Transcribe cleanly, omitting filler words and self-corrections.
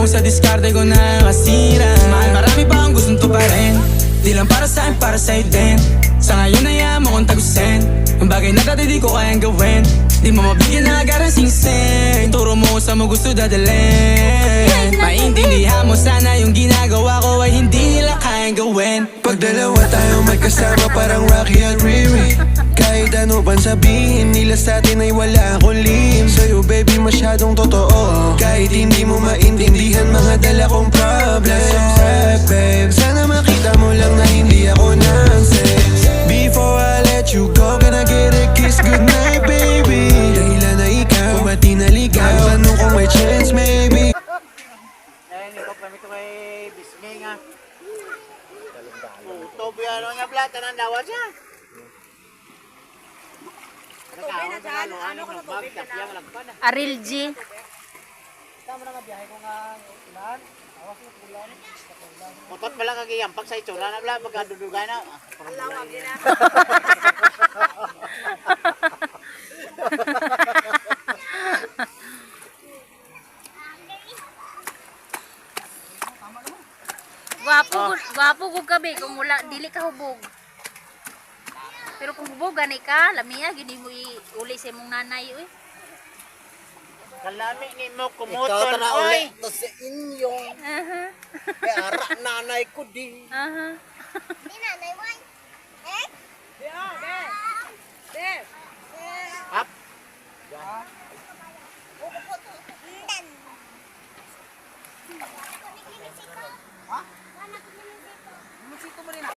mo sa diskarte ko na kasira. Mahal, marami pa ang gustong tuparin. Di lang para sa'kin, para sa'yo din. Sa ngayon ayaw mo kong tagusin. Ang bagay na dati di ko kayang gawin. Di mo mabigyan na agarang sing-sing. Turo mo sa mo gusto dadalhin. Maintindihan mo sana yung ginagawa ko ay hindi nila kayang gawin. Pag dalawa tayo may kasama parang Rocky at Riri. Kahit ano pang sabihin nila sa'tin ay wala akong lihim. Sa'yo baby masyadong totoo. Kahit hindi mo maintindihan mga dala kong problems. Babe, sana makita mo lang na hindi ako nonsense. Before I let you go, can I get a kiss goodnight baby? Dahilan na ikaw, ba't di naligaw? Tanong kung may chance maybe. Ayun, ikaw kami ito kay Bismay nga. Tobo yan nga plata ng dawa siya. Aril G. Mutot pala kagiyampak sa itsura na pala pagkadudugay na. Alawag din na. Gwapo gud kabe kung wala dili ka hubog. Pero kung hubog gani ka, lamiya gini mo uli sa imong nanay oy. Kalami ni mo kumuton oy. To sa inyo. Kaya ara nanay ko di. Di nanay mo. Eh? Hap.